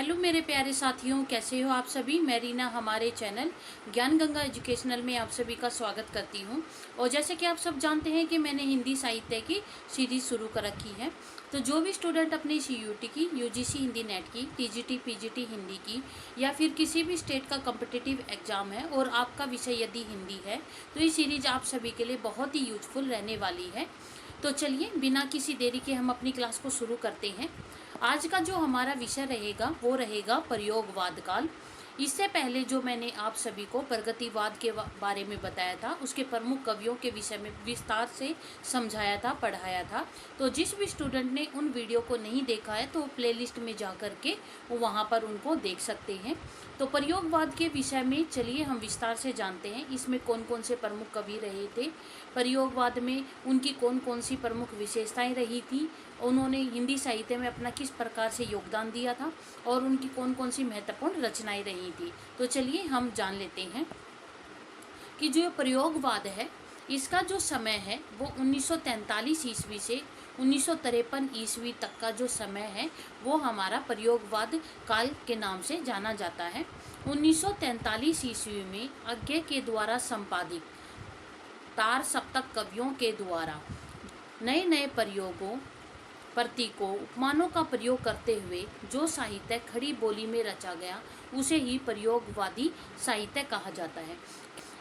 Hello मेरे प्यारे साथियों, कैसे हो आप सभी। मैं रीना हमारे चैनल ज्ञान गंगा एजुकेशनल में आप सभी का स्वागत करती हूं। और जैसे कि आप सब जानते हैं कि मैंने हिंदी साहित्य की सीरीज शुरू कर रखी है। तो जो भी स्टूडेंट अपनी सीयूटी की, यूजीसी हिंदी नेट की, टीजीटी पीजीटी हिंदी की या फिर किसी भी स्टेट का कॉम्पिटिटिव एग्जाम है और आपका विषय यदि हिंदी है तो ये सीरीज आप सभी के लिए बहुत ही यूजफुल रहने वाली है। तो चलिए बिना किसी देरी के हम अपनी क्लास को शुरू करते हैं। आज का जो हमारा विषय रहेगा वो रहेगा प्रयोगवाद काल। इससे पहले जो मैंने आप सभी को प्रगतिवाद के बारे में बताया था, उसके प्रमुख कवियों के विषय में विस्तार से समझाया था, पढ़ाया था। तो जिस भी स्टूडेंट ने उन वीडियो को नहीं देखा है तो प्लेलिस्ट में जा कर के वो वहाँ पर उनको देख सकते हैं। तो प्रयोगवाद के विषय में चलिए हम विस्तार से जानते हैं। इसमें कौन कौन से प्रमुख कवि रहे थे, प्रयोगवाद में उनकी कौन कौन सी प्रमुख विशेषताएं रही थी, उन्होंने हिंदी साहित्य में अपना किस प्रकार से योगदान दिया था और उनकी कौन कौन सी महत्वपूर्ण रचनाएं रही थी। तो चलिए हम जान लेते हैं कि जो प्रयोगवाद है इसका जो समय है वो 1943 ईस्वी से 1953 ईस्वी तक का जो समय है वो हमारा प्रयोगवाद काल के नाम से जाना जाता है। 1943 ईस्वी में अज्ञे के द्वारा संपादित तार सप्तक कवियों के द्वारा नए नए प्रयोगों, प्रतीकों, उपमानों का प्रयोग करते हुए जो साहित्य खड़ी बोली में रचा गया उसे ही प्रयोगवादी साहित्य कहा जाता है।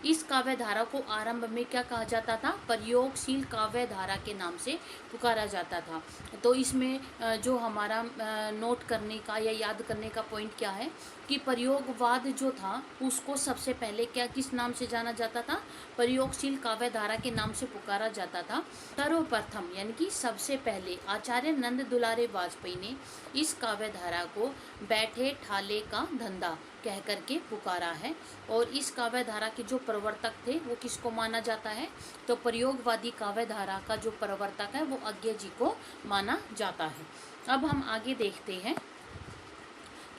इस काव्य धारा को आरंभ में क्या कहा जाता था, प्रयोगशील काव्य धारा के नाम से पुकारा जाता था। तो इसमें जो हमारा नोट करने का या याद करने का पॉइंट क्या है कि प्रयोगवाद जो था उसको सबसे पहले क्या किस नाम से जाना जाता था, प्रयोगशील काव्य धारा के नाम से पुकारा जाता था। सर्वप्रथम यानी कि सबसे पहले आचार्य नंद दुलारे वाजपेयी ने इस काव्य धारा को बैठे ठाले का धंधा कह करके पुकारा है। और इस काव्य धारा के जो प्रवर्तक थे वो किसको माना जाता है, तो प्रयोगवादी काव्य धारा का जो प्रवर्तक है वो अज्ञे जी को माना जाता है। अब हम आगे देखते हैं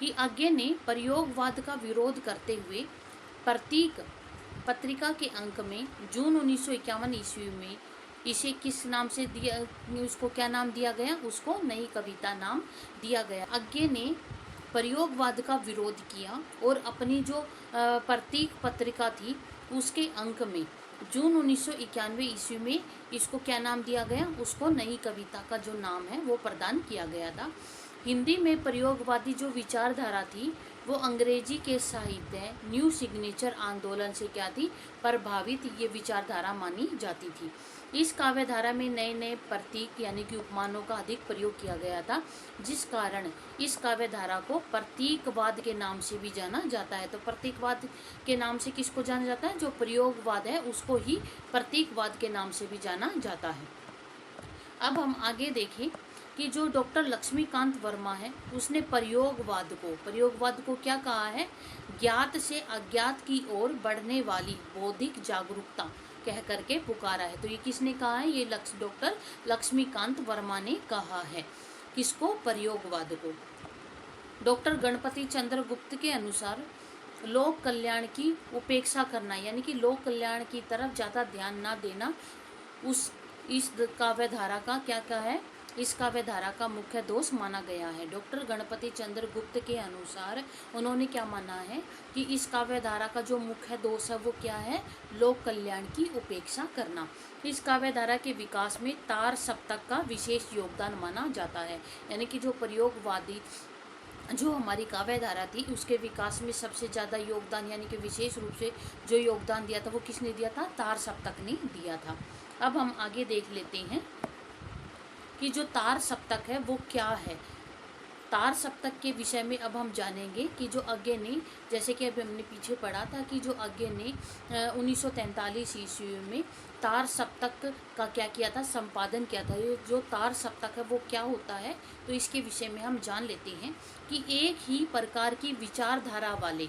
कि अज्ञे ने प्रयोगवाद का विरोध करते हुए प्रतीक पत्रिका के अंक में जून 1951 ईस्वी में इसे किस नाम से दिया, उसको क्या नाम दिया गया, उसको नई कविता नाम दिया गया। अज्ञे ने प्रयोगवाद का विरोध किया और अपनी जो प्रतीक पत्रिका थी उसके अंक में जून 1991 ईस्वी में इसको क्या नाम दिया गया, उसको नई कविता का जो नाम है वो प्रदान किया गया था। हिंदी में प्रयोगवादी जो विचारधारा थी वो अंग्रेजी के साहित्य न्यू सिग्नेचर आंदोलन से क्या थी, प्रभावित ये विचारधारा मानी जाती थी। इस काव्य धारा में नए नए प्रतीक यानी कि उपमानों का अधिक प्रयोग किया गया था, जिस कारण इस काव्य धारा को प्रतीकवाद के नाम से भी जाना जाता है। तो प्रतीकवाद के नाम से किसको जाना जाता है, जो प्रयोगवाद है उसको ही प्रतीकवाद के नाम से भी जाना जाता है। अब हम आगे देखें कि जो डॉक्टर लक्ष्मीकांत वर्मा है उसने प्रयोगवाद को क्या कहा है, ज्ञात से अज्ञात की ओर बढ़ने वाली बौद्धिक जागरूकता कह करके पुकारा है। तो ये किसने कहा है, ये डॉक्टर लक्ष्मीकांत वर्मा ने कहा है। किसको, प्रयोगवाद को। डॉक्टर गणपति चंद्र गुप्त के अनुसार लोक कल्याण की उपेक्षा करना यानी कि लोक कल्याण की तरफ ज़्यादा ध्यान ना देना इस काव्य धारा का क्या है, इस काव्य धारा का मुख्य दोष माना गया है। डॉक्टर गणपति चंद्र गुप्त के अनुसार उन्होंने क्या माना है कि इस काव्य धारा का जो मुख्य दोष है वो क्या है, लोक कल्याण की उपेक्षा करना। इस काव्य धारा के विकास में तार सप्तक का विशेष योगदान माना जाता है। यानी कि जो प्रयोगवादी जो हमारी काव्य धारा थी उसके विकास में सबसे ज़्यादा योगदान यानी कि विशेष रूप से जो योगदान दिया था वो किसने दिया था, तार सप्तक ने दिया था। अब हम आगे देख लेते हैं कि जो तार सप्तक है वो क्या है। तार सप्तक के विषय में अब हम जानेंगे कि जो अज्ञे ने, जैसे कि अभी हमने पीछे पढ़ा था कि जो अज्ञे ने 1943 ईस्वी में तार सप्तक का क्या किया था, संपादन किया था। ये जो तार सप्तक है वो क्या होता है, तो इसके विषय में हम जान लेते हैं कि एक ही प्रकार की विचारधारा वाले,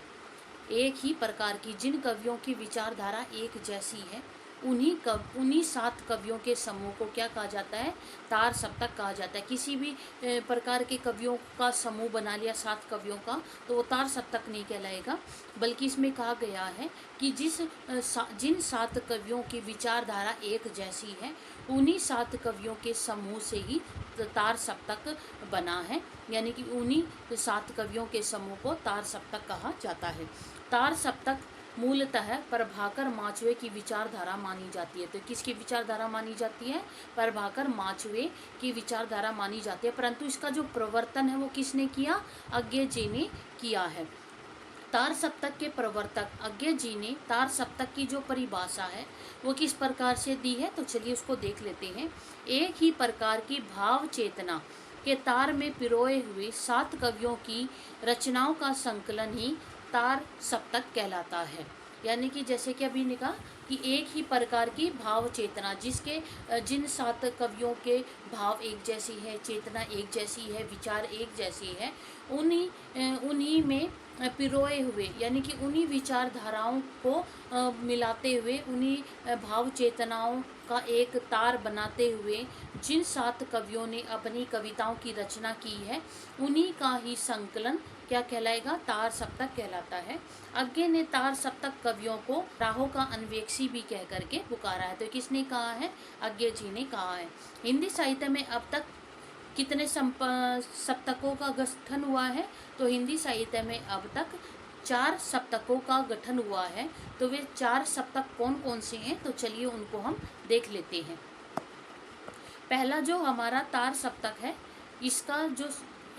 एक ही प्रकार की जिन कवियों की विचारधारा एक जैसी है उन्हीं 7 कवियों के समूह को क्या कहा जाता है, तार सप्तक कहा जाता है। किसी भी प्रकार के कवियों का समूह बना लिया 7 कवियों का तो वो तार सप्तक नहीं कहलाएगा, बल्कि इसमें कहा गया है कि जिन 7 कवियों की विचारधारा एक जैसी है उन्हीं 7 कवियों के समूह से ही तार सप्तक बना है, यानी कि उन्हीं 7 कवियों के समूह को तार सप्तक कहा जाता है। तार सप्तक मूलतः प्रभाकर माचवे की विचारधारा मानी जाती है। तो किसकी विचारधारा मानी जाती है, प्रभाकर माचवे की विचारधारा मानी जाती है, परंतु इसका जो प्रवर्तन है वो किसने किया, अज्ञे जी ने किया है। तार सप्तक के प्रवर्तक अज्ञे जी ने तार सप्तक की जो परिभाषा है वो किस प्रकार से दी है, तो चलिए उसको देख लेते हैं। एक ही प्रकार की भाव चेतना के तार में पिरोए हुए 7 कवियों की रचनाओं का संकलन ही तार सप्तक कहलाता है। यानी कि जैसे कि अभी ने कहा कि एक ही प्रकार की भाव चेतना, जिन 7 कवियों के भाव एक जैसी है, चेतना एक जैसी है, विचार एक जैसी है, उन्हीं में पिरोए हुए, यानी कि उन्हीं विचारधाराओं को मिलाते हुए, उन्हीं भाव चेतनाओं का एक तार बनाते हुए जिन 7 कवियों ने अपनी कविताओं की रचना की है उन्हीं का ही संकलन क्या कहलाएगा, तार सप्तक कहलाता है। अज्ञे ने तार सप्तक कवियों को राहों का अन्वेक्षी भी कह करके पुकारा है। तो किसने कहा है, अज्ञे जी ने कहा है। हिंदी साहित्य में अब तक कितने सप्तकों का गठन हुआ है, तो हिंदी साहित्य में अब तक 4 सप्तकों का गठन हुआ है। तो वे 4 सप्तक कौन कौन से हैं, तो चलिए उनको हम देख लेते हैं। पहला जो हमारा तार सप्तक है, इसका जो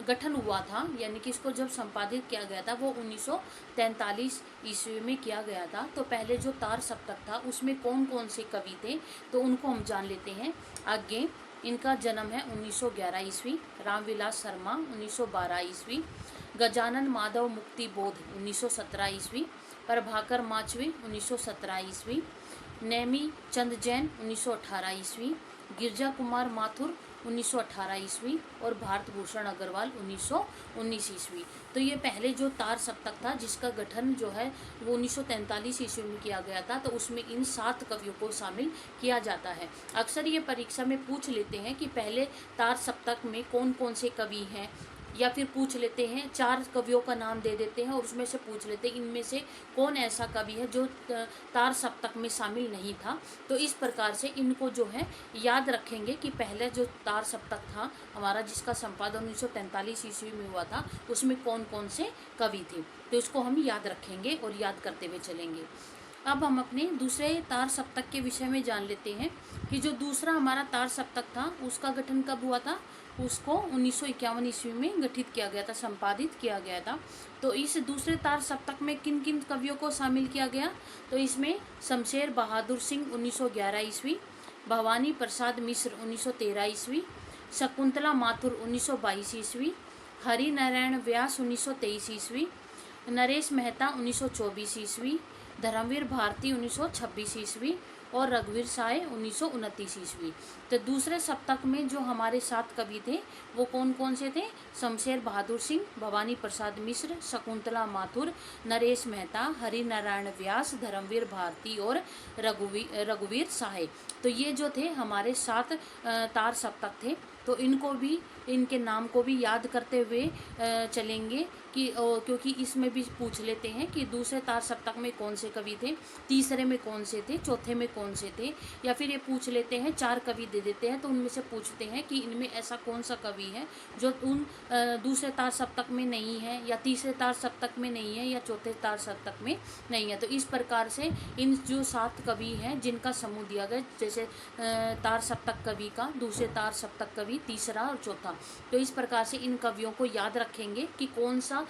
गठन हुआ था, यानी कि इसको जब संपादित किया गया था वो 1943 ईस्वी में किया गया था। तो पहले जो तार सप्तक था उसमें कौन कौन से कवि थे, तो उनको हम जान लेते हैं। आगे इनका जन्म है 1911 ईस्वी, रामविलास शर्मा 1912 ईस्वी, गजानन माधव मुक्ति बोध 1917 ईस्वी, प्रभाकर माचवे 1917 ईस्वी, नेमी चंद जैन 1918 ईस्वी, गिरजा कुमार माथुर 1918 ईस्वी और भारत भूषण अग्रवाल 1919 ईस्वी। तो ये पहले जो तार सप्तक था जिसका गठन जो है वो 1943 ईस्वी में किया गया था, तो उसमें इन 7 कवियों को शामिल किया जाता है। अक्सर ये परीक्षा में पूछ लेते हैं कि पहले तार सप्तक में कौन कौन से कवि हैं, या फिर पूछ लेते हैं 4 कवियों का नाम दे देते हैं और उसमें से पूछ लेते हैं इनमें से कौन ऐसा कवि है जो तार सप्तक में शामिल नहीं था। तो इस प्रकार से इनको जो है याद रखेंगे कि पहले जो तार सप्तक था हमारा जिसका संपादन 1943 ईस्वी में हुआ था उसमें कौन कौन से कवि थे, तो इसको हम याद रखेंगे और याद करते हुए चलेंगे। अब हम अपने दूसरे तार सप्तक के विषय में जान लेते हैं कि जो दूसरा हमारा तार सप्तक था उसका गठन कब हुआ था, उसको 1951 ईस्वी में गठित किया गया था, संपादित किया गया था। तो इस दूसरे तार सप्तक में किन किन कवियों को शामिल किया गया, तो इसमें शमशेर बहादुर सिंह 1911 ईस्वी, भवानी प्रसाद मिश्र 1913 ईस्वी, शकुंतला माथुर 1922 ईस्वी, हरि नारायण व्यास 1923 ईस्वी, नरेश मेहता 1924 ईस्वी, धर्मवीर भारती 1926 ईस्वी और रघुवीर साय 1929 ईस्वी। तो दूसरे सप्तक में जो हमारे 7 कवि थे वो कौन कौन से थे, शमशेर बहादुर सिंह, भवानी प्रसाद मिश्र, शकुंतला माथुर, नरेश मेहता, हरि नारायण व्यास, धर्मवीर भारती और रघुवीर साय। तो ये जो थे हमारे 7 तार सप्तक थे। तो इनको भी, इनके नाम को भी याद करते हुए चलेंगे कि क्योंकि इसमें भी पूछ लेते हैं कि दूसरे तार सप्तक में कौन से कवि थे, तीसरे में कौन से थे, चौथे में कौन से थे, या फिर ये पूछ लेते हैं 4 कवि दे देते हैं तो उनमें से पूछते हैं कि इनमें ऐसा कौन सा कवि है जो उन दूसरे तार सप्तक में नहीं है, या तीसरे तार सप्तक में नहीं है, या चौथे तार सप्तक में नहीं है। तो इस प्रकार से इन जो 7 कवि हैं जिनका समूह दिया गया, जैसे तार सप्तक कवि का, दूसरे तार सप्तक कवि, तीसरा और चौथा, तो इस प्रकार से इन कवियों को याद रखेंगे कि कौन सा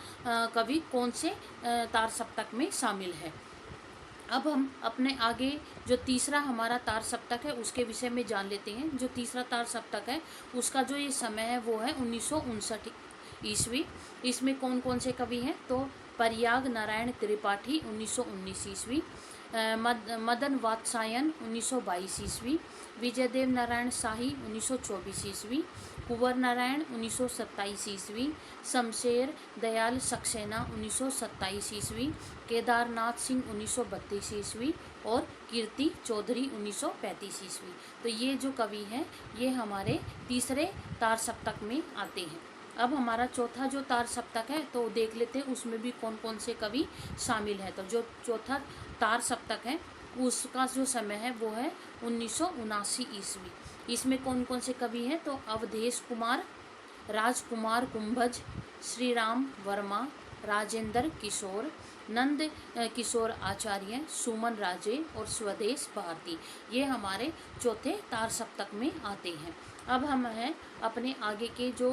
कवि कौन से तार सप्तक में शामिल है। अब हम अपने आगे जो तीसरा हमारा तार सप्तक है उसके विषय में जान लेते हैं। जो तीसरा तार सप्तक है उसका जो ये समय है वो है 1959 ईस्वी। इसमें कौन कौन से कवि हैं, तो परियाग नारायण त्रिपाठी 1919 ईस्वी, मदन वात्सायन 1922 ईस्वी, विजयदेव नारायण शाही 1924 ईस्वी, कुंवर नारायण 1927 ईस्वी, शमशेर दयाल सक्सेना 1927 ईस्वी, केदारनाथ सिंह 1932 ईस्वी और कीर्ति चौधरी 1935 ईस्वी। तो ये जो कवि हैं ये हमारे तीसरे तार सप्तक में आते हैं। अब हमारा चौथा जो तार सप्तक है तो देख लेते हैं उसमें भी कौन कौन से कवि शामिल हैं। तो जो चौथा तार सप्तक है उसका जो समय है वो है 1979 ईस्वी। इसमें कौन कौन से कवि हैं तो अवधेश कुमार, राजकुमार कुंभज, श्री राम वर्मा, राजेंद्र किशोर, नंद किशोर आचार्य, सुमन राजे और स्वदेश भारती, ये हमारे चौथे तार सप्तक में आते हैं। अब हम हैं अपने आगे के जो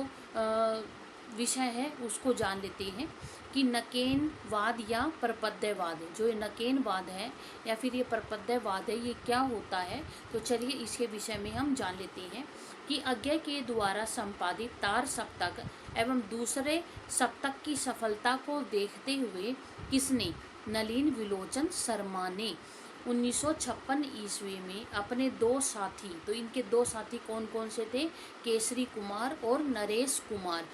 विषय है उसको जान लेते हैं कि नकेनवाद या परपद्यवाद, जो ये नकेनवाद है या फिर ये परपद्यवाद है ये क्या होता है। तो चलिए इसके विषय में हम जान लेते हैं कि अज्ञे के द्वारा संपादित तार सप्तक एवं दूसरे सप्तक की सफलता को देखते हुए किसने, नलिन विलोचन शर्मा ने 1956 ईस्वी में अपने दो साथी, तो इनके दो साथी कौन कौन से थे, केसरी कुमार और नरेश कुमार,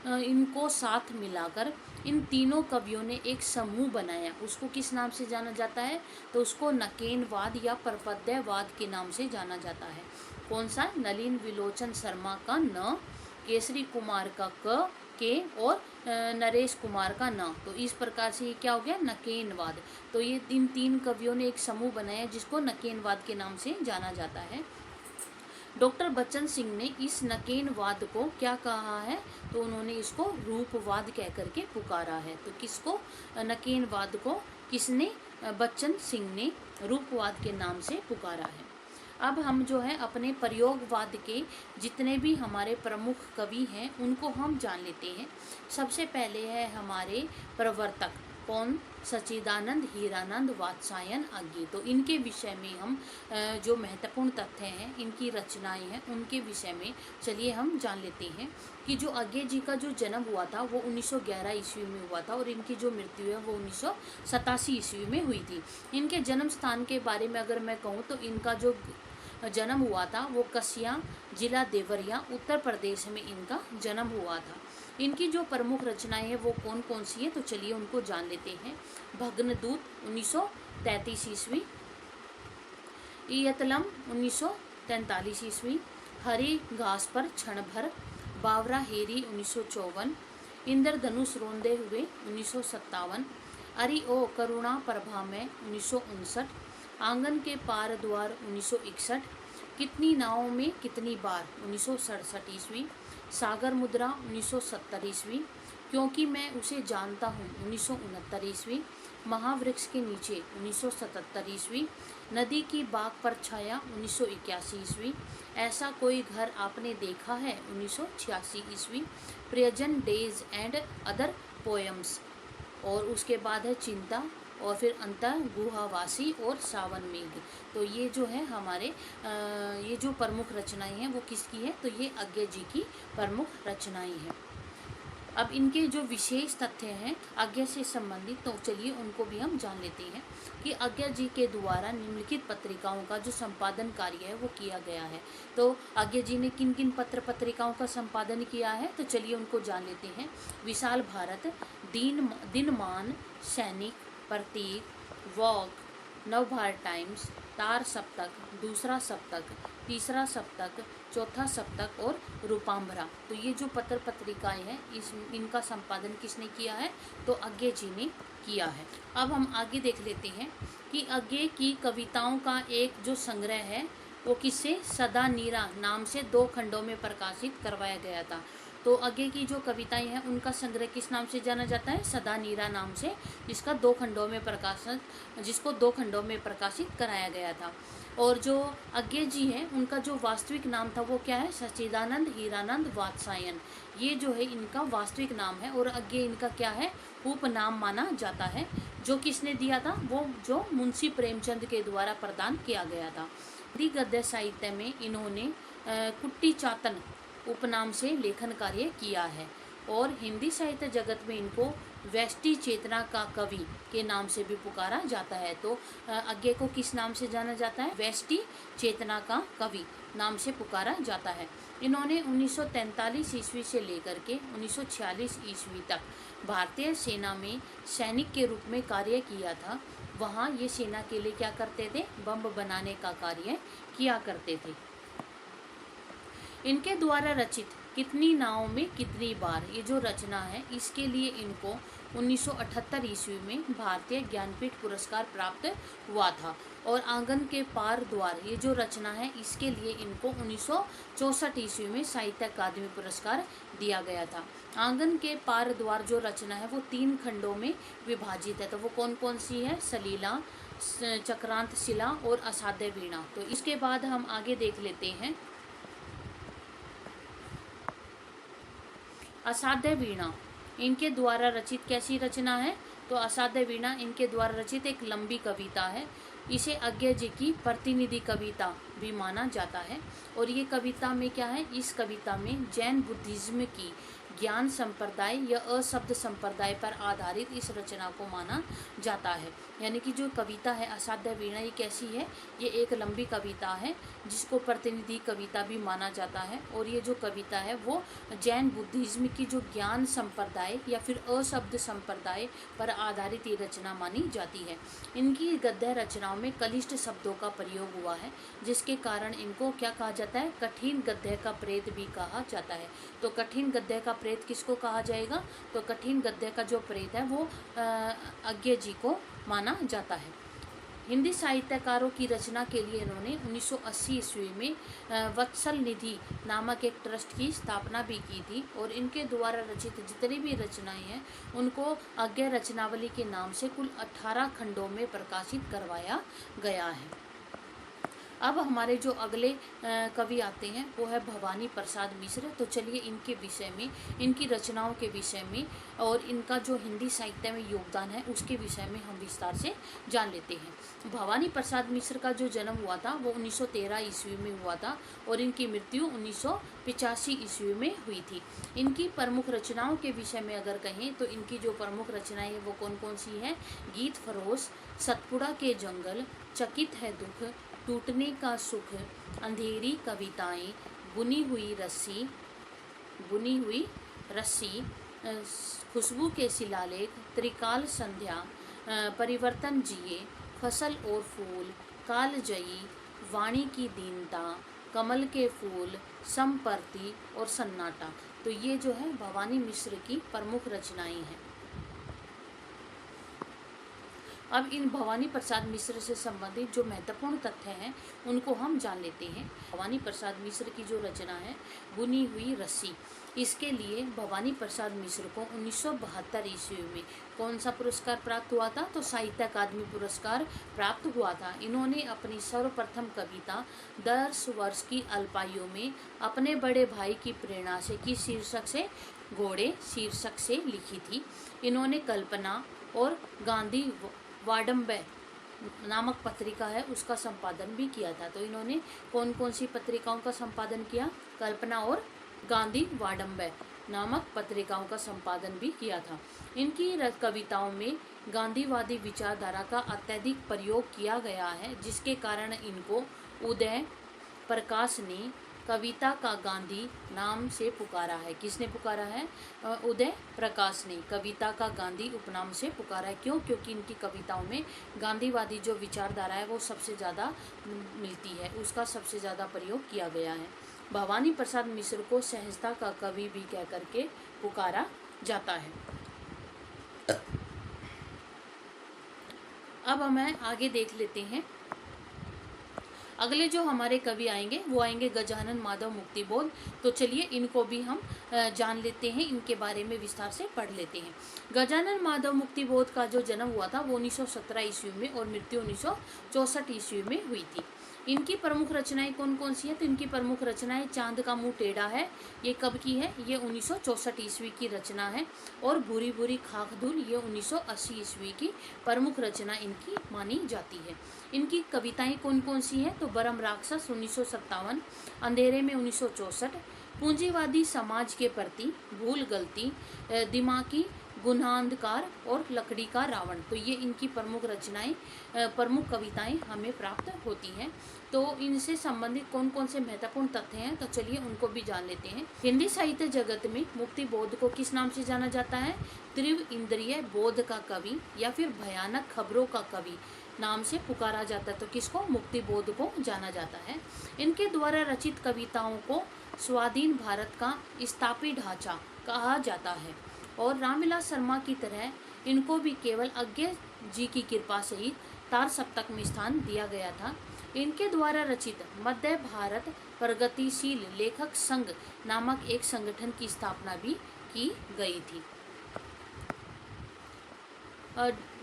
इनको साथ मिलाकर इन तीनों कवियों ने एक समूह बनाया। उसको किस नाम से जाना जाता है तो उसको नकेनवाद या परपद्यवाद के नाम से जाना जाता है। कौन सा, नलिन विलोचन शर्मा का न, केसरी कुमार का क के और नरेश कुमार का न। तो इस प्रकार से ये क्या हो गया, नकेनवाद। तो ये इन तीन कवियों ने एक समूह बनाया जिसको नकेनवाद के नाम से जाना जाता है। डॉक्टर बच्चन सिंह ने इस नकेनवाद को क्या कहा है तो उन्होंने इसको रूपवाद कह करके पुकारा है। तो किसको, नकेनवाद को किसने, बच्चन सिंह ने रूपवाद के नाम से पुकारा है। अब हम जो है अपने प्रयोगवाद के जितने भी हमारे प्रमुख कवि हैं उनको हम जान लेते हैं। सबसे पहले है हमारे प्रवर्तक, कौन, सच्चिदानंद हीरानंद वात्सायन अज्ञे। तो इनके विषय में हम जो महत्वपूर्ण तथ्य हैं, इनकी रचनाएं हैं, उनके विषय में चलिए हम जान लेते हैं कि जो अज्ञे जी का जो जन्म हुआ था वो 1911 ईस्वी में हुआ था और इनकी जो मृत्यु है वो 1987 ईस्वी में हुई थी। इनके जन्म स्थान के बारे में अगर मैं कहूँ तो इनका जो जन्म हुआ था वो कसिया, जिला देवरिया, उत्तर प्रदेश में इनका जन्म हुआ था। इनकी जो प्रमुख रचनाएं हैं वो कौन कौन सी हैं तो चलिए उनको जान लेते हैं। भग्नदूत 1933 ईस्वी, इयतलम 1943 ईस्वी, हरी घास पर क्षण भर, बावरा हेरी 1954, इंद्रधनुष रोंदे हुए 1957, अरि ओ करुणा प्रभा में 1959, आंगन के पार द्वार 1961, कितनी नावों में कितनी बार 1967 ईस्वी, सागर मुद्रा 1970 ईस्वी, क्योंकि मैं उसे जानता हूँ 1969 ईस्वी, महावृक्ष के नीचे 1977 ईस्वी, नदी की बाग पर छाया 1981 ईस्वी, ऐसा कोई घर आपने देखा है 1986 ईस्वी, प्रियजन डेज एंड अदर पोएम्स, और उसके बाद है चिंता, और फिर अंतर गुहावासी और सावन मेघ। तो ये जो है हमारे ये जो प्रमुख रचनाएं हैं वो किसकी है तो ये अज्ञे जी की प्रमुख रचनाएं हैं। अब इनके जो विशेष तथ्य हैं अज्ञे से संबंधित तो चलिए उनको भी हम जान लेते हैं कि अज्ञे जी के द्वारा निम्नलिखित पत्रिकाओं का जो संपादन कार्य है वो किया गया है। तो अज्ञे जी ने किन किन पत्र पत्रिकाओं का संपादन किया है तो चलिए उनको जान लेते हैं। विशाल भारत, दिनमान, सैनिक, प्रतीक, वॉक, नवभारत टाइम्स, तार सप्तक, दूसरा सप्तक, तीसरा सप्तक, चौथा सप्तक और रूपांभरा। तो ये जो पत्र पत्रिकाएं हैं इनका संपादन किसने किया है तो अज्ञे जी ने किया है। अब हम आगे देख लेते हैं कि अज्ञे की कविताओं का एक जो संग्रह है वो किससे, सदा नीरा नाम से 2 खंडों में प्रकाशित करवाया गया था। तो अज्ञे की जो कविताएं हैं उनका संग्रह किस नाम से जाना जाता है, सदा नीरा नाम से, जिसको 2 खंडों में प्रकाशित कराया गया था। और जो अज्ञे जी हैं उनका जो वास्तविक नाम था वो क्या है, सच्चिदानंद हीरानंद वात्सायन, ये जो है इनका वास्तविक नाम है और अज्ञे इनका क्या है, उपनाम माना जाता है। जो किसने दिया था, वो जो मुंशी प्रेमचंद के द्वारा प्रदान किया गया था। हिंदी गद्य साहित्य में इन्होंने कुट्टी चातन उपनाम से लेखन कार्य किया है। और हिंदी साहित्य जगत में इनको वेष्टि चेतना का कवि के नाम से भी पुकारा जाता है। तो अज्ञे को किस नाम से जाना जाता है? वेष्टि चेतना का कवि नाम से पुकारा जाता है। इन्होंने 1943 ईस्वी से लेकर के 1946 ईस्वी तक भारतीय सेना में सैनिक के रूप में कार्य किया था। वहाँ ये सेना के लिए क्या करते थे? बम बनाने का कार्य किया करते थे। इनके द्वारा रचित कितनी नावों में कितनी बार, ये जो रचना है, इसके लिए इनको 1978 ईस्वी में भारतीय ज्ञानपीठ पुरस्कार प्राप्त हुआ था। और आंगन के पार द्वार, ये जो रचना है, इसके लिए इनको 1964 ईस्वी में साहित्य अकादमी पुरस्कार दिया गया था। आंगन के पार द्वार जो रचना है वो 3 खंडों में विभाजित है। तो वो कौन कौन सी है? सलीला, चक्रांत शिला और असाध्य वीणा। तो इसके बाद हम आगे देख लेते हैं असाध्य वीणा। इनके द्वारा रचित कैसी रचना है? तो असाध्य वीणा इनके द्वारा रचित एक लंबी कविता है। इसे अज्ञे जी की प्रतिनिधि कविता भी माना जाता है। और ये कविता में क्या है? इस कविता में जैन बुद्धिज्म की ज्ञान संप्रदाय या अशब्द संप्रदाय पर आधारित इस रचना को माना जाता है। यानी कि जो कविता है असाध्य वीणा, ये कैसी है? ये एक लंबी कविता है जिसको प्रतिनिधि कविता भी माना जाता है। और ये जो कविता है वो जैन बुद्धिज्म की जो ज्ञान संप्रदाय या फिर अशब्द संप्रदाय पर आधारित ये रचना मानी जाती है। इनकी गद्य रचनाओं में कलिष्ठ शब्दों का प्रयोग हुआ है, जिसके कारण इनको क्या कहा जाता है? कठिन गद्य का प्रेत भी कहा जाता है। तो कठिन गद्य का प्रेत किसको कहा जाएगा? तो कठिन गद्य का जो प्रेत है वो अज्ञे जी को माना जाता है। हिंदी साहित्यकारों की रचना के लिए इन्होंने 1980 ईस्वी में वत्सल निधि नामक एक ट्रस्ट की स्थापना भी की थी। और इनके द्वारा रचित जितनी भी रचनाएं हैं उनको अज्ञे रचनावली के नाम से कुल 18 खंडों में प्रकाशित करवाया गया है। अब हमारे जो अगले कवि आते हैं वो है भवानी प्रसाद मिश्र। तो चलिए इनके विषय में, इनकी रचनाओं के विषय में और इनका जो हिंदी साहित्य में योगदान है उसके विषय में हम विस्तार से जान लेते हैं। भवानी प्रसाद मिश्र का जो जन्म हुआ था वो 1913 ईस्वी में हुआ था और इनकी मृत्यु 1985 ईस्वी में हुई थी। इनकी प्रमुख रचनाओं के विषय में अगर कहें तो इनकी जो प्रमुख रचनाएं हैं वो कौन कौन सी हैं? गीत फरोश, सतपुड़ा के जंगल, चकित है दुख, टूटने का सुख, अंधेरी कविताएं, बुनी हुई रस्सी, खुशबू के शिलालेख, त्रिकाल संध्या, परिवर्तन जिए, फसल और फूल, कालजयी, वाणी की दीनता, कमल के फूल, संपर्ति और सन्नाटा। तो ये जो है भवानी मिश्र की प्रमुख रचनाएं हैं। अब इन भवानी प्रसाद मिश्र से संबंधित जो महत्वपूर्ण तथ्य हैं उनको हम जान लेते हैं। भवानी प्रसाद मिश्र की जो रचना है बुनी हुई रस्सी, इसके लिए भवानी प्रसाद मिश्र को 1972 ईस्वी में कौन सा पुरस्कार प्राप्त हुआ था? तो साहित्य अकादमी पुरस्कार प्राप्त हुआ था। इन्होंने अपनी सर्वप्रथम कविता 10 वर्ष की अल्पायु में अपने बड़े भाई की प्रेरणा से की शीर्षक से घोड़े शीर्षक से लिखी थी। इन्होंने कल्पना और गांधी वाडम्बे नामक पत्रिका है उसका संपादन भी किया था। तो इन्होंने कौन कौन सी पत्रिकाओं का संपादन किया? कल्पना और गांधी वाडम्बे नामक पत्रिकाओं का संपादन भी किया था। इनकी कविताओं में गांधीवादी विचारधारा का अत्यधिक प्रयोग किया गया है, जिसके कारण इनको उदय प्रकाश ने कविता का गांधी नाम से पुकारा है। किसने पुकारा है? उदय प्रकाश ने कविता का गांधी उपनाम से पुकारा है। क्यों? क्योंकि इनकी कविताओं में गांधीवादी जो विचारधारा है वो सबसे ज़्यादा मिलती है, उसका सबसे ज़्यादा प्रयोग किया गया है। भवानी प्रसाद मिश्र को सहजता का कवि भी कह करके पुकारा जाता है। अब हमें आगे देख लेते हैं। अगले जो हमारे कवि आएंगे वो आएंगे गजानन माधव मुक्तिबोध। तो चलिए इनको भी हम जान लेते हैं, इनके बारे में विस्तार से पढ़ लेते हैं। गजानन माधव मुक्तिबोध का जो जन्म हुआ था वो 1917 ईस्वी में और मृत्यु 1964 ईस्वी में हुई थी। इनकी प्रमुख रचनाएं कौन कौन सी हैं? तो इनकी प्रमुख रचनाएं चांद का मुंह टेढ़ा है, ये कब की है? ये 1964 ईस्वी की रचना है। और भूरी भूरी खाक धूल, ये 1980 ईस्वी की प्रमुख रचना इनकी मानी जाती है। इनकी कविताएं कौन कौन सी हैं? तो बरम राक्षस 1957, अंधेरे में 1964, पूंजीवादी समाज के प्रति भूल गलती, दिमागी गुनाहगार और लकड़ी का रावण। तो ये इनकी प्रमुख रचनाएं, प्रमुख कविताएं हमें प्राप्त होती हैं। तो इनसे संबंधित कौन कौन से महत्वपूर्ण तथ्य हैं, तो चलिए उनको भी जान लेते हैं। हिंदी साहित्य जगत में मुक्ति बोध को किस नाम से जाना जाता है? तीव्र इंद्रिय बोध का कवि या फिर भयानक खबरों का कवि नाम से पुकारा जाता है। तो किसको? मुक्ति बोध को जाना जाता है। इनके द्वारा रचित कविताओं को स्वाधीन भारत का स्थापी ढांचा कहा जाता है और रामविलास शर्मा की तरह इनको भी केवल अज्ञे जी की कृपा सहित तार सप्तक में स्थान दिया गया था। इनके द्वारा रचित मध्य भारत प्रगतिशील लेखक संघ नामक एक संगठन की स्थापना भी की गई थी।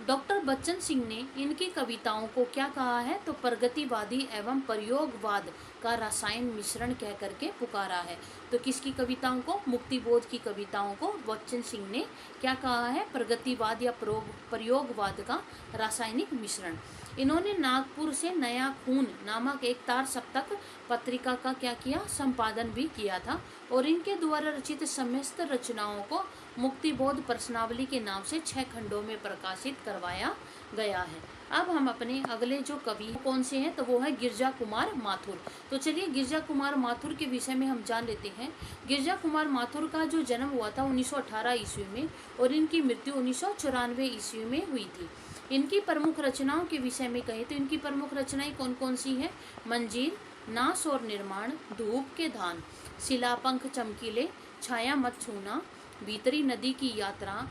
डॉक्टर बच्चन सिंह ने इनकी कविताओं को क्या कहा है? तो प्रगतिवादी एवं प्रयोगवाद का रसायन मिश्रण कह करके पुकारा है। तो किसकी कविताओं को? मुक्तिबोध की कविताओं को बच्चन सिंह ने क्या कहा है? प्रगतिवाद या प्रयोगवाद का रासायनिक मिश्रण। इन्होंने नागपुर से नया खून नामक एक तार सप्तक पत्रिका का क्या किया? संपादन भी किया था और इनके द्वारा रचित समस्त रचनाओं को मुक्तिबोध प्रश्नावली के नाम से 6 खंडों में प्रकाशित करवाया गया है। अब हम अपने अगले जो कवि कौन से हैं, तो वो है गिरजा कुमार माथुर। तो चलिए गिरजा कुमार माथुर के विषय में हम जान लेते हैं। गिरजा कुमार माथुर का जो जन्म हुआ था 1918 ईस्वी में और इनकी मृत्यु 1994 ईस्वी में हुई थी। इनकी प्रमुख रचनाओं के विषय में कहें तो इनकी प्रमुख रचनाएं कौन कौन सी हैं? मंजीर, नाश और निर्माण, धूप के धान, शिलापंख चमकीले, छाया मत छूना, भीतरी नदी की यात्रा,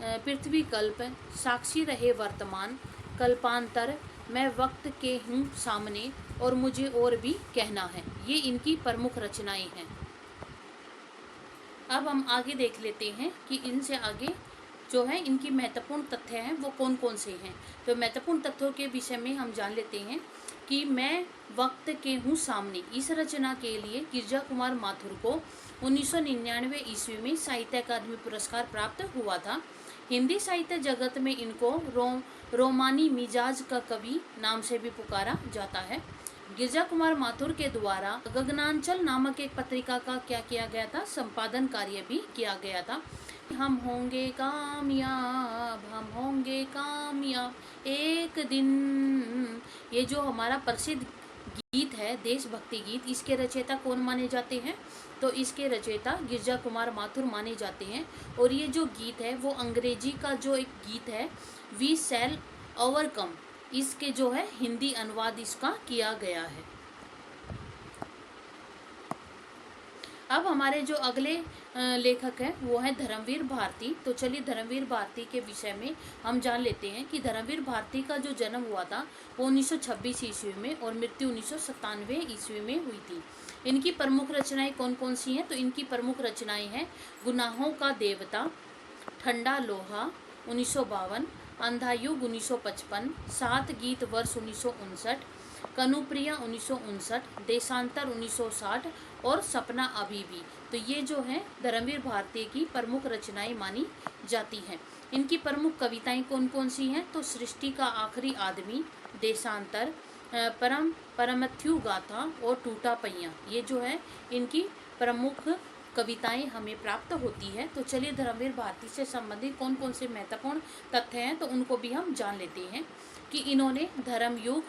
पृथ्वी कल्प, साक्षी रहे वर्तमान, कल्पांतर, मैं वक्त के हूँ सामने और मुझे और भी कहना है। ये इनकी प्रमुख रचनाएं हैं। अब हम आगे देख लेते हैं कि इनसे आगे जो है इनकी महत्वपूर्ण तथ्य हैं वो कौन कौन से हैं। तो महत्वपूर्ण तथ्यों के विषय में हम जान लेते हैं कि मैं वक्त के हूँ सामने, इस रचना के लिए गिरजा कुमार माथुर को 1999 ईस्वी में साहित्य अकादमी पुरस्कार प्राप्त हुआ था। हिंदी साहित्य जगत में इनको रोमानी मिजाज का कवि नाम से भी पुकारा जाता है। गिरजा कुमार माथुर के द्वारा गगनांचल नामक एक पत्रिका का क्या किया गया था? संपादन कार्य भी किया गया था। हम होंगे कामयाब, हम होंगे कामयाब एक दिन, ये जो हमारा प्रसिद्ध गीत है, देशभक्ति गीत, इसके रचयिता कौन माने जाते हैं? तो इसके रचयिता गिरजा कुमार माथुर माने जाते हैं। और ये जो गीत है वो अंग्रेजी का जो एक गीत है वी शैल ओवरकम, इसके जो है हिंदी अनुवाद इसका किया गया है। अब हमारे जो अगले लेखक हैं वो है धर्मवीर भारती। तो चलिए धर्मवीर भारती के विषय में हम जान लेते हैं कि धर्मवीर भारती का जो जन्म हुआ था वो 1926 ईस्वी में और मृत्यु 1997 ईस्वी में हुई थी। इनकी प्रमुख रचनाएं कौन कौन सी हैं? तो इनकी प्रमुख रचनाएं हैं गुनाहों का देवता, ठंडा लोहा 1952, अंधा युग 1955, 7 गीत वर्ष 1959, कनुप्रिया 1959, देशांतर 1960 और सपना अभी भी। तो ये जो है धर्मवीर भारती की प्रमुख रचनाएं मानी जाती हैं। इनकी प्रमुख कविताएं कौन कौन सी हैं? तो सृष्टि का आखिरी आदमी, देशांतर, परमथ्यु गाथा और टूटा पहिया, ये जो है इनकी प्रमुख कविताएं हमें प्राप्त होती है। तो चलिए धर्मवीर भारती से संबंधित कौन कौन से महत्वपूर्ण तथ्य हैं तो उनको भी हम जान लेते हैं कि इन्होंने धर्मयुग,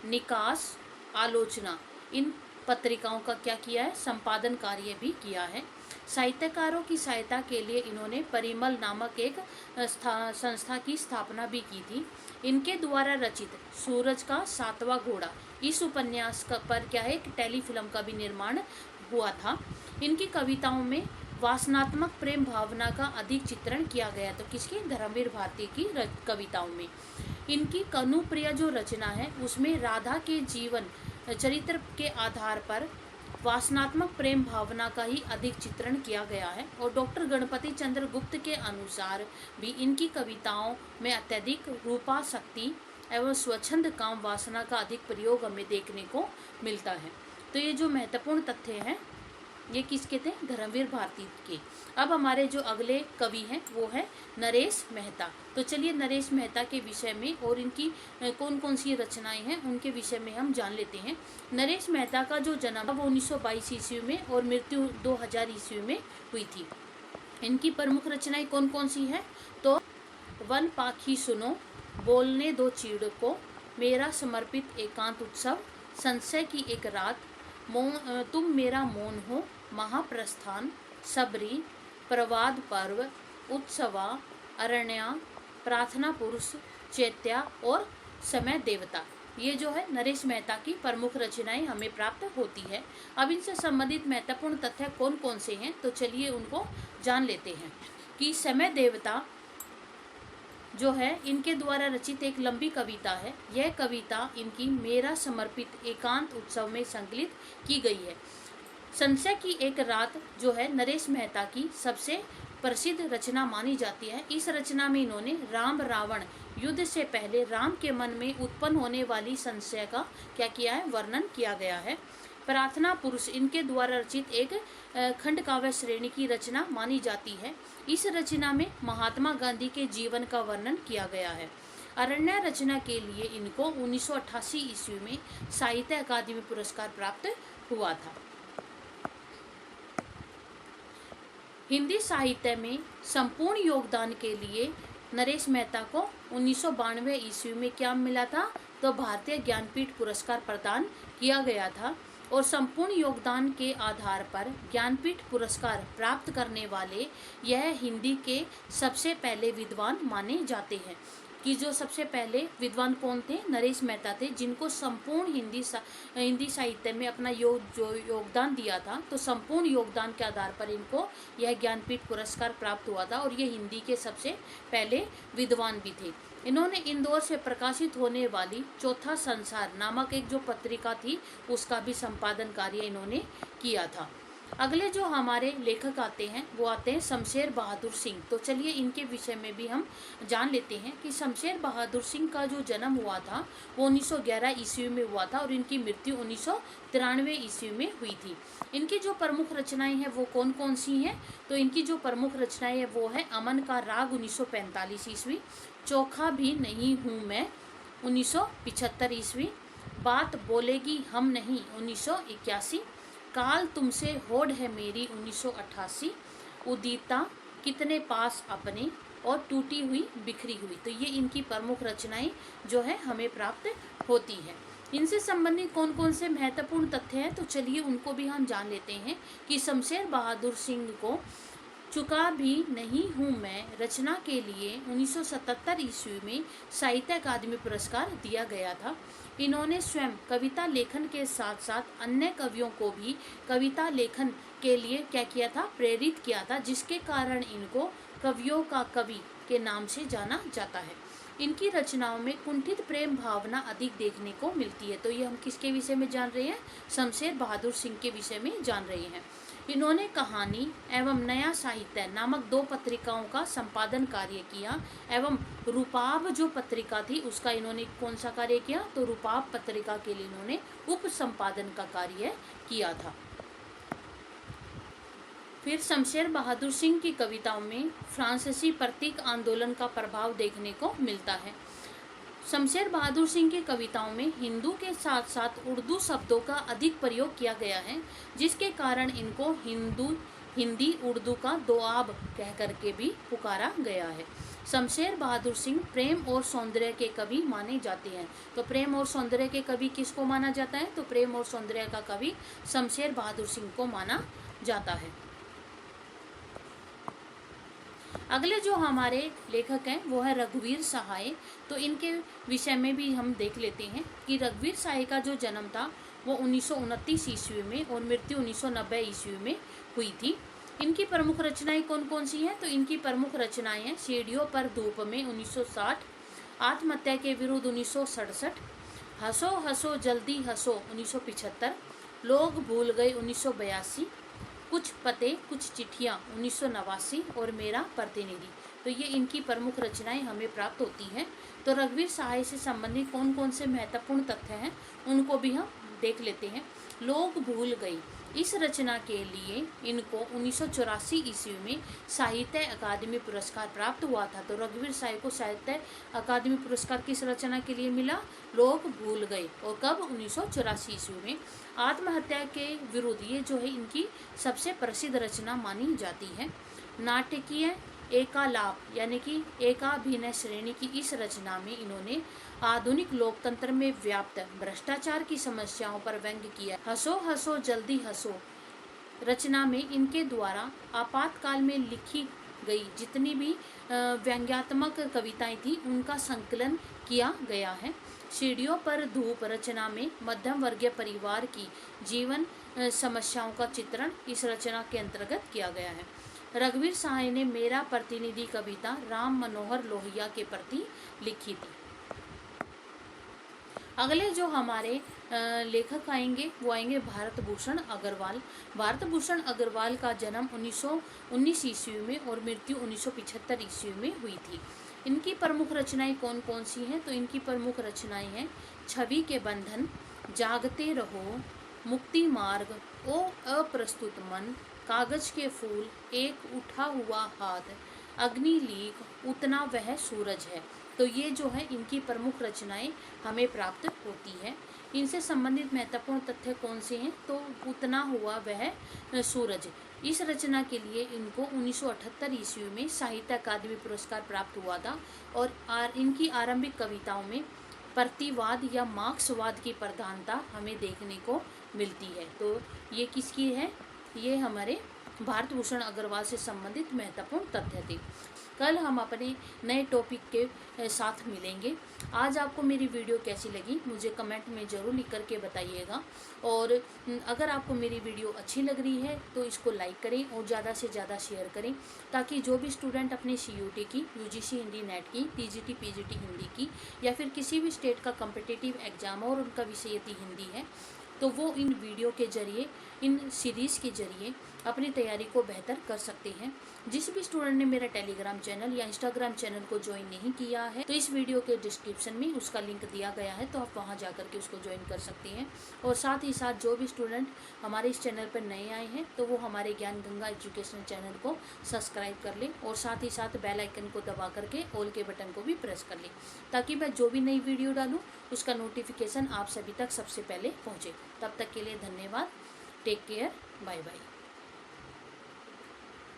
निकास, आलोचना, इन पत्रिकाओं का क्या किया है? संपादन कार्य भी किया है। साहित्यकारों की सहायता के लिए इन्होंने परिमल नामक एक संस्था की स्थापना भी की थी। इनके द्वारा रचित सूरज का 7वां घोड़ा, इस उपन्यास पर क्या है एक टेलीफिल्म का भी निर्माण हुआ था। इनकी कविताओं में वासनात्मक प्रेम भावना का अधिक चित्रण किया गया। तो किसकी? धर्मवीर भारती की कविताओं में। इनकी कनुप्रिया जो रचना है उसमें राधा के जीवन चरित्र के आधार पर वासनात्मक प्रेम भावना का ही अधिक चित्रण किया गया है। और डॉक्टर गणपति चंद्र गुप्त के अनुसार भी इनकी कविताओं में अत्यधिक रूपाशक्ति एवं स्वच्छंद काम वासना का अधिक प्रयोग हमें देखने को मिलता है। तो ये जो महत्वपूर्ण तथ्य हैं ये किसके थे? धर्मवीर भारती के। अब हमारे जो अगले कवि हैं वो है नरेश मेहता। तो चलिए नरेश मेहता के विषय में और इनकी कौन कौन सी रचनाएं हैं उनके विषय में हम जान लेते हैं। नरेश मेहता का जो जन्म वो 1922 ईस्वी में और मृत्यु 2000 ईस्वी में हुई थी। इनकी प्रमुख रचनाएं कौन कौन सी हैं? तो वन पाखी सुनो, बोलने दो चीड़ को, मेरा समर्पित एकांत उत्सव, संशय की एक रात, तुम मेरा मौन हो, महाप्रस्थान, सबरी, प्रवाद पर्व, उत्सवा, अरण्या, प्रार्थना पुरुष, चैत्या और समय देवता। ये जो है नरेश मेहता की प्रमुख रचनाएं हमें प्राप्त होती है। अब इनसे संबंधित महत्वपूर्ण तथ्य कौन कौन से हैं तो चलिए उनको जान लेते हैं। कि समय देवता जो है इनके द्वारा रचित एक लंबी कविता है। यह कविता इनकी मेरा समर्पित एकांत उत्सव में संकलित की गई है। संशय की एक रात जो है नरेश मेहता की सबसे प्रसिद्ध रचना मानी जाती है। इस रचना में इन्होंने राम रावण युद्ध से पहले राम के मन में उत्पन्न होने वाली संशय का क्या किया है? वर्णन किया गया है। प्रार्थना पुरुष इनके द्वारा रचित एक खंड काव्य श्रेणी की रचना मानी जाती है। इस रचना में महात्मा गांधी के जीवन का वर्णन किया गया है। अरण्य रचना के लिए इनको 1988 ईस्वी में साहित्य अकादमी पुरस्कार प्राप्त हुआ था। हिंदी साहित्य में संपूर्ण योगदान के लिए नरेश मेहता को 1992 ईस्वी में क्या मिला था? तो भारतीय ज्ञानपीठ पुरस्कार प्रदान किया गया था। और संपूर्ण योगदान के आधार पर ज्ञानपीठ पुरस्कार प्राप्त करने वाले यह हिंदी के सबसे पहले विद्वान माने जाते हैं। कि जो सबसे पहले विद्वान कौन थे? नरेश मेहता थे, जिनको संपूर्ण हिंदी साहित्य में अपना योगदान दिया था। तो संपूर्ण योगदान के आधार पर इनको यह ज्ञानपीठ पुरस्कार प्राप्त हुआ था और ये हिंदी के सबसे पहले विद्वान भी थे। इन्होंने इंदौर से प्रकाशित होने वाली चौथा संसार नामक एक जो पत्रिका थी उसका भी संपादन कार्य इन्होंने किया था। अगले जो हमारे लेखक आते हैं वो आते हैं शमशेर बहादुर सिंह। तो चलिए इनके विषय में भी हम जान लेते हैं कि शमशेर बहादुर सिंह का जो जन्म हुआ था वो 1911 ईस्वी में हुआ था और इनकी मृत्यु 1993 ईस्वी में हुई थी। इनकी जो प्रमुख रचनाएं हैं वो कौन कौन सी हैं? तो इनकी जो प्रमुख रचनाएं हैं वो है अमन का राग 1945 ईस्वी, चोखा भी नहीं हूँ मैं 1975 ईस्वी, बात बोलेगी हम नहीं 1981, काल तुमसे होड़ है मेरी 1988, उदिता, कितने पास अपने और टूटी हुई बिखरी हुई। तो ये इनकी प्रमुख रचनाएं जो है हमें प्राप्त होती है। इनसे संबंधित कौन कौन से महत्वपूर्ण तथ्य हैं तो चलिए उनको भी हम जान लेते हैं। कि शमशेर बहादुर सिंह को चुका भी नहीं हूँ मैं रचना के लिए 1977 ईस्वी में साहित्य अकादमी पुरस्कार दिया गया था। इन्होंने स्वयं कविता लेखन के साथ साथ अन्य कवियों को भी कविता लेखन के लिए क्या किया था? प्रेरित किया था, जिसके कारण इनको कवियों का कवि के नाम से जाना जाता है। इनकी रचनाओं में कुंठित प्रेम भावना अधिक देखने को मिलती है। तो ये हम किसके विषय में जान रहे हैं? शमशेर बहादुर सिंह के विषय में जान रहे हैं। इन्होंने कहानी एवं नया साहित्य नामक 2 पत्रिकाओं का संपादन कार्य किया एवं रूपाब जो पत्रिका थी उसका इन्होंने कौन सा कार्य किया? तो रूपाब पत्रिका के लिए इन्होंने उप संपादन का कार्य किया था। फिर शमशेर बहादुर सिंह की कविताओं में फ्रांसीसी प्रतीक आंदोलन का प्रभाव देखने को मिलता है। शमशेर बहादुर सिंह की कविताओं में हिंदू के साथ साथ उर्दू शब्दों का अधिक प्रयोग किया गया है, जिसके कारण इनको हिंदी उर्दू का दोआब कह करके भी पुकारा गया है। शमशेर बहादुर सिंह प्रेम और सौंदर्य के कवि माने जाते हैं। तो प्रेम और सौंदर्य के कवि किसको माना जाता है? तो प्रेम और सौंदर्य का कवि शमशेर बहादुर सिंह को माना जाता है। अगले जो हमारे लेखक हैं वो है रघुवीर सहाय। तो इनके विषय में भी हम देख लेते हैं कि रघुवीर सहाय का जो जन्म था वो 1929 ईस्वी में और मृत्यु 1990 ईस्वी में हुई थी। इनकी प्रमुख रचनाएं कौन कौन सी हैं? तो इनकी प्रमुख रचनाएं हैं सीढ़ियों पर धूप में 1960, आत्महत्या के विरुद्ध 1967, हंसो हंसो जल्दी हंसो 1975, लोग भूल गए 1982, कुछ पते कुछ चिट्ठियाँ 1989 और मेरा प्रतिनिधि। तो ये इनकी प्रमुख रचनाएं हमें प्राप्त होती हैं। तो रघुवीर सहाय से संबंधित कौन कौन से महत्वपूर्ण तथ्य हैं उनको भी हम देख लेते हैं। लोग भूल गई इस रचना के लिए इनको 1984 ईस्वी में साहित्य अकादमी पुरस्कार प्राप्त हुआ था। तो रघुवीर साय को साहित्य अकादमी पुरस्कार किस रचना के लिए मिला? लोग भूल गए। और कब? 1984 ईस्वी में। आत्महत्या के विरुद्ध ये जो है इनकी सबसे प्रसिद्ध रचना मानी जाती है। नाटकीय एकालाप यानी कि एकाभिनय श्रेणी की इस रचना में इन्होंने आधुनिक लोकतंत्र में व्याप्त भ्रष्टाचार की समस्याओं पर व्यंग्य किया। हंसो हंसो जल्दी हंसो रचना में इनके द्वारा आपातकाल में लिखी गई जितनी भी व्यंग्यात्मक कविताएं थी उनका संकलन किया गया है। सीढ़ियों पर धूप रचना में मध्यम वर्गीय परिवार की जीवन समस्याओं का चित्रण इस रचना के अंतर्गत किया गया है। रघुवीर सहाय ने मेरा प्रतिनिधि कविता राम मनोहर लोहिया के प्रति लिखी थी। अगले जो हमारे लेखक आएंगे वो आएंगे भारत भूषण अग्रवाल। भारत भूषण अग्रवाल का जन्म 1919 ईस्वी में और मृत्यु 1975 ईस्वी में हुई थी। इनकी प्रमुख रचनाएं कौन कौन सी हैं? तो इनकी प्रमुख रचनाएं हैं छवि के बंधन, जागते रहो, मुक्ति मार्ग, ओ अप्रस्तुत मन, कागज के फूल, एक उठा हुआ हाथ, अग्निलीक, उतना वह सूरज है। तो ये जो है इनकी प्रमुख रचनाएं हमें प्राप्त होती है। इनसे संबंधित महत्वपूर्ण तथ्य कौन से हैं? तो उतना हुआ वह सूरज। इस रचना के लिए इनको 1978 ईस्वी में साहित्य अकादमी पुरस्कार प्राप्त हुआ था। और इनकी आरंभिक कविताओं में प्रतिवाद या मार्क्सवाद की प्रधानता हमें देखने को मिलती है। तो ये किसकी है? ये हमारे भारत भूषण अग्रवाल से संबंधित महत्वपूर्ण तथ्य थे। कल हम अपने नए टॉपिक के साथ मिलेंगे। आज आपको मेरी वीडियो कैसी लगी मुझे कमेंट में ज़रूर लिख करके बताइएगा। और अगर आपको मेरी वीडियो अच्छी लग रही है तो इसको लाइक करें और ज़्यादा से ज़्यादा शेयर करें, ताकि जो भी स्टूडेंट अपने CUT की, UGC हिंदी नेट की, TGT PGT हिंदी की या फिर किसी भी स्टेट का कम्पिटिटिव एग्ज़ाम और उनका विषय यदि हिंदी है तो वो इन वीडियो के जरिए, इन सीरीज़ के जरिए अपनी तैयारी को बेहतर कर सकते हैं। जिस भी स्टूडेंट ने मेरा टेलीग्राम चैनल या इंस्टाग्राम चैनल को ज्वाइन नहीं किया है तो इस वीडियो के डिस्क्रिप्शन में उसका लिंक दिया गया है, तो आप वहां जाकर के उसको ज्वाइन कर सकते हैं। और साथ ही साथ जो भी स्टूडेंट हमारे इस चैनल पर नए आए हैं तो वो हमारे ज्ञान गंगा एजुकेशनल चैनल को सब्सक्राइब कर लें और साथ ही साथ बेल आइकन को दबा करके ऑल के बटन को भी प्रेस कर लें, ताकि मैं जो भी नई वीडियो डालूँ उसका नोटिफिकेशन आप सभी तक सबसे पहले पहुँचे। तब तक के लिए धन्यवाद। Take care. Bye bye.